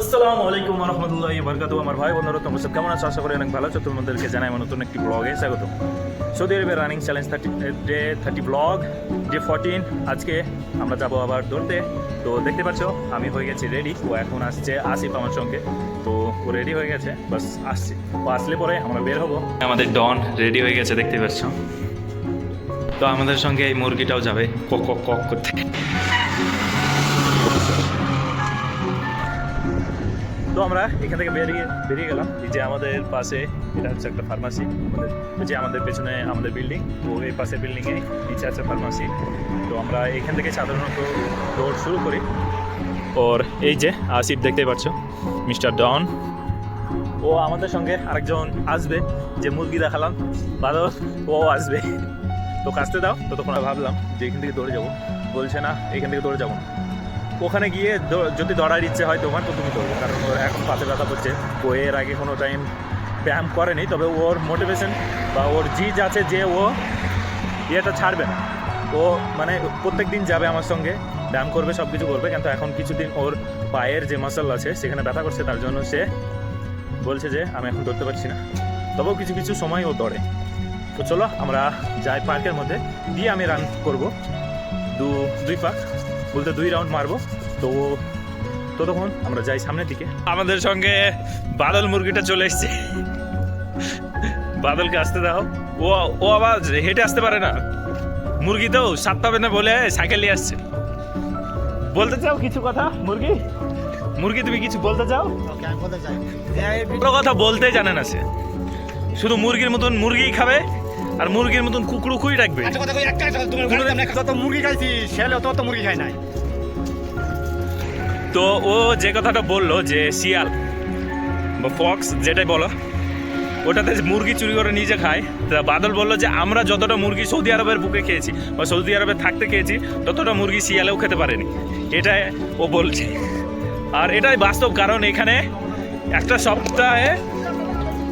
আসসালামু আলাইকুম ওয়া রাহমাতুল্লাহি ওয়া বারাকাতুহু। আমার ভাই বন্ধুরা তোমরা সব কেমন আছো? আশা করি অনেক ভালো আছো। তোমাদেরকে জানাই আমার নতুন একটি ব্লগে স্বাগত। সৌদি আরবের running challenge day 30 blog day 14। আজকে আমরা যাবো আবার দৌড়তে। তো দেখতে পাচ্ছ আমি হয়ে গেছি রেডি। ও এখন আসছে আসিফ আমার সঙ্গে। তো ও রেডি হয়ে গেছে, বাস আসছে। ও আসলে পরে আমরা বের হবো। আমাদের ডন রেডি হয়ে গেছে, দেখতে পাচ্ছ। তো আমাদের সঙ্গে এই মুরগিটাও যাবে কক কক কক করতে। তো আমরা এখান থেকে বেরিয়ে গেলাম। এই যে আমাদের পাশে এটা হচ্ছে একটা ফার্মাসি, যে আমাদের পেছনে আমাদের বিল্ডিং, তো এই পাশের বিল্ডিংয়ে নিচে আছে ফার্মাসি। তো আমরা এখান থেকে সাধারণত দৌড় শুরু করি। ওর এই যে আসিফ দেখতেই পাচ্ছ, মিস্টার ডন। ও আমাদের সঙ্গে আরেকজন আসবে, যে মুরগি দেখালাম বাদল, ও আসবে। তো কাছতে দাও। তো তখন ভাবলাম যে এখান থেকে দৌড়ে যাবো, বলছে না এখান থেকে দৌড়ে যাবো না, ওখানে গিয়ে যদি দৌড়ার ইচ্ছে হয় তোমার, তো তুমি দৌড়ো। কারণ ওর এখন পাতে ব্যথা করছে। ও এর আগে কোনো টাইম ব্যায়াম করেনি, তবে ওর মোটিভেশন বা ওর জিজ আছে যে ও ইয়েটা ছাড়বে না। ও মানে প্রত্যেক দিন যাবে আমার সঙ্গে, ব্যায়াম করবে, সব কিছু করবে। কিন্তু এখন কিছুদিন ওর পায়ের যে মাসল আছে সেখানে ব্যথা করছে, তার জন্য সে বলছে যে আমি এখন দৌড়তে পারছি না। তবেও কিছু কিছু সময় ও দৌড়ে। তো চলো আমরা যাই পার্কের মধ্যে, দিয়ে আমি রান করবো দুই পাক, বলতে 2 রাউন্ড মারবো। তো ততক্ষণ আমরা যাই সামনের দিকে। আমাদের সঙ্গে বাদল মুরগিটা চলে এসছে। বাদলকে আসতে দাও। ও আবার হেঁটে আসতে পারে না, মুরগি তো সাপ পাবে না বলে সাইকেল নিয়ে আসছে। বলতে চাও কিছু কথা? মুরগি তুমি কিছু বলতে চাও? কথা বলতে জানে না সে, শুধু মুরগির মতন মুরগিই খাবে আর মুরগির মতন কুকুরুকুই রাখবে। যত মুরগি খাইছি শেলে তত মুরগি খাই নাই। তো ও যে কথাটা বললো যে শিয়াল বা ফক্স যেটাই বলো, ওটাতে মুরগি চুরি করে নিজে খায়। তা বাদল বললো যে আমরা যতটা মুরগি সৌদি আরবের বুকে খেয়েছি বা সৌদি আরবে থাকতে খেয়েছি, ততটা মুরগি শিয়ালেও খেতে পারেনি। এটাই ও বলছে, আর এটাই বাস্তব। কারণ এখানে একটা সপ্তাহে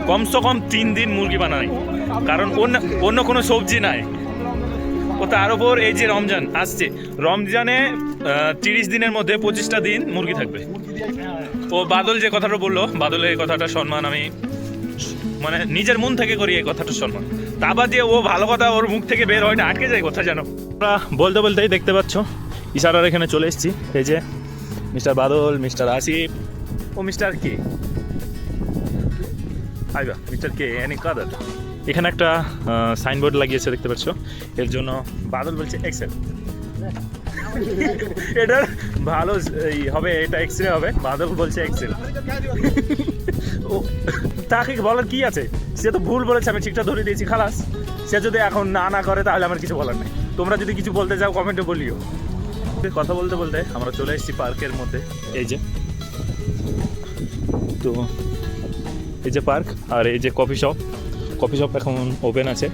কমসে কম 3 দিন মুরগি বানায়, কারণ অন্য কোনো সবজি নাই। ও তার উপর এই যে রমজান আসছে, রমজানে 30 দিনের মধ্যে 25টা দিন মুরগি থাকবে। ও বাদল যে কথাটা বললো, বাদলের এই কথাটা সম্মান আমি মানে নিজের মন থেকে করি, এই কথাটা সম্মান। তা বাদ দিয়ে ও ভালো কথা ওর মুখ থেকে বের হয় না, আটকে যায় কথা যেন। আমরা বলতে বলতেই দেখতে পাচ্ছ ইশারার এখানে চলে এসেছি। এই যে মিস্টার বাদল, মিস্টার আসিফ, ও মিস্টার কে আইবা, মিস্টার কে এনি কাদার। এখানে একটা সাইনবোর্ড লাগিয়েছে দেখতে পাচ্ছ, এর জন্য বাদল বলছে এক্সেল। এটার ভালো হবে, এটা এক্সরে হবে। বাদল বলছে এক্সেল। ও তাকে বলার কি আছে? সে তো ভুল বলেছে, আমি ঠিকঠাক ধরে দিয়েছি, খালাস। সে যদি এখন না করে তাহলে আমার কিছু বলার নেই। তোমরা যদি কিছু বলতে চাও কমেন্টে বলিও। কথা বলতে বলতে আমরা চলে এসেছি পার্কের মধ্যে। এই যে তো এই যে পার্ক, আর এই যে কফি শপ এখন ওপেন আছে।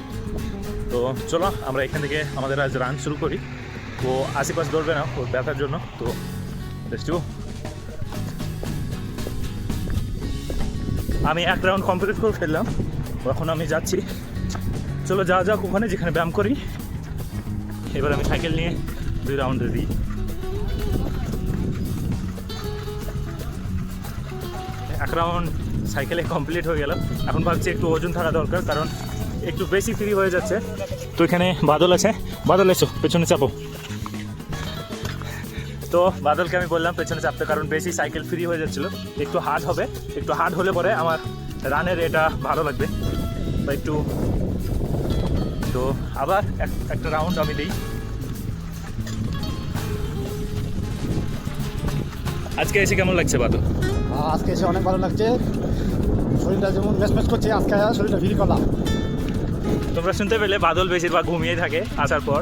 তো চলো আমরা এখান থেকে আমাদের আজ রান শুরু করি। ও আশেপাশে দৌড়বে না ওর ব্যথার জন্য। তো আমি 1 রাউন্ড কমপ্লিট করে ফেললাম, এখন আমি যাচ্ছি। চলো যাওয়া যাক ওখানে যেখানে ব্যায়াম করি। এবার আমি সাইকেল নিয়ে 2 রাউন্ড দিই। এক রাউন্ড সাইকেলে কমপ্লিট হয়ে গেল। এখন ভাবছি একটু ওজন থাকা দরকার, কারণ একটু বেশি ফ্রি হয়ে যাচ্ছে। তো এখানে বাদল আছে, বাদল এসো পেছনে চাপো। তো বাদলকে আমি বললাম পেছনে চাপতে, কারণ বেশি সাইকেল ফ্রি হয়ে যাচ্ছিলো। একটু হার্ড হবে, একটু হার্ড হলে পরে আমার রানের এটা ভালো লাগবে বা একটু। তো আবার একটা রাউন্ড আমি দিই। আজকে এসে কেমন লাগছে বাদল? আজকে এসে অনেক ভালো লাগছে, শরীরটা যেমন ম্যাচ করছে। আজকে শরীরটা ফিরি করলাম। তোমরা শুনতে পেলে বাদল বেশিরভাগ ঘুমিয়ে থাকে আসার পর।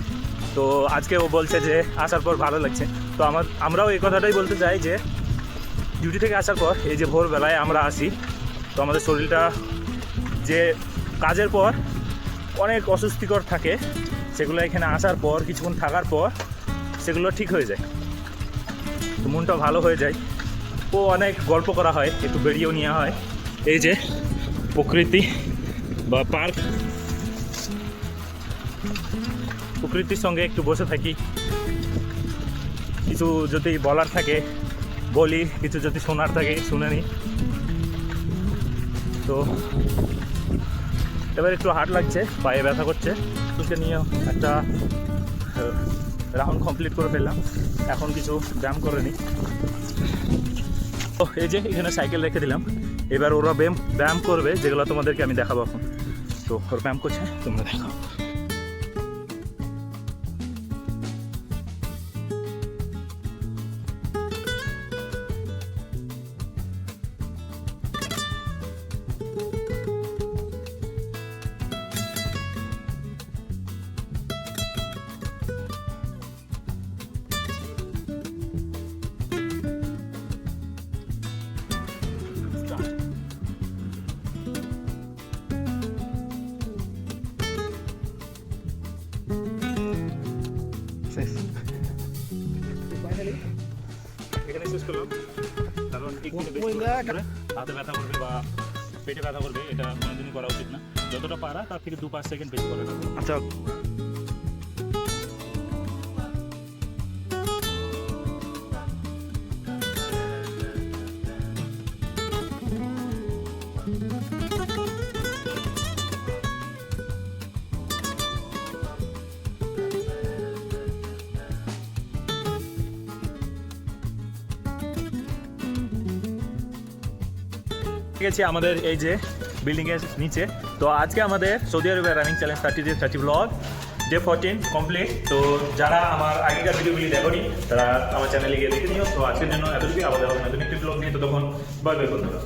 তো আজকে ও বলছে যে আসার পর ভালো লাগছে। তো আমরাও এই কথাটাই বলতে চাই যে ডিউটি থেকে আসার পর এই যে ভোরবেলায় আমরা আসি, তো আমাদের শরীরটা যে কাজের পর অনেক অস্বস্তিকর থাকে, সেগুলো এখানে আসার পর কিছুক্ষণ থাকার পর সেগুলো ঠিক হয়ে যায়। তো মনটা ভালো হয়ে যায়। ও অনেক গল্প করা হয়, একটু বেরিয়েও নেওয়া হয়। এই যে প্রকৃতি বা পার্ক, প্রকৃতির সঙ্গে একটু বসে থাকি, কিছু যদি বলার থাকে বলি, কিছু যদি শোনার থাকে শুনে নিই। তো এবার একটু হার্ড লাগছে, পায়ে ব্যথা করছে, তোকে নিয়ে একটা রাউন্ড কমপ্লিট করে ফেললাম। এখন কিছু ব্যায়াম করে নিই। তো এই যে এখানে সাইকেল রেখে দিলাম, এবার ওরা ব্যায়াম করবে যেগুলো তোমাদেরকে আমি দেখাবো এখন। তো ওরা ব্যায়াম করছে, তোমরা দেখো। এখানে শেষ করলাম, কারণ হাতে ব্যথা করবে বা পেটে ব্যথা করবে, এটা কোনোদিনই করা উচিত না। যতটা পারা তার থেকে 2-5 সেকেন্ড বেশি করে রাখো। আচ্ছা, গেছি আমাদের এই যে বিল্ডিং এর নিচে। তো আজকে আমাদের সৌদি আরবে running challenge 30 blog day 14 complete. তো যারা আমার আগেকার ভিডিওগুলি দেখোনি তারা আমার চ্যানেলে গিয়ে দেখে নিও। তো আজকের জন্য এতটুকুই, আবার দেখা হবে নতুন একটি ব্লগ নিয়ে। তো তখন বাই বাই বন্ধুরা।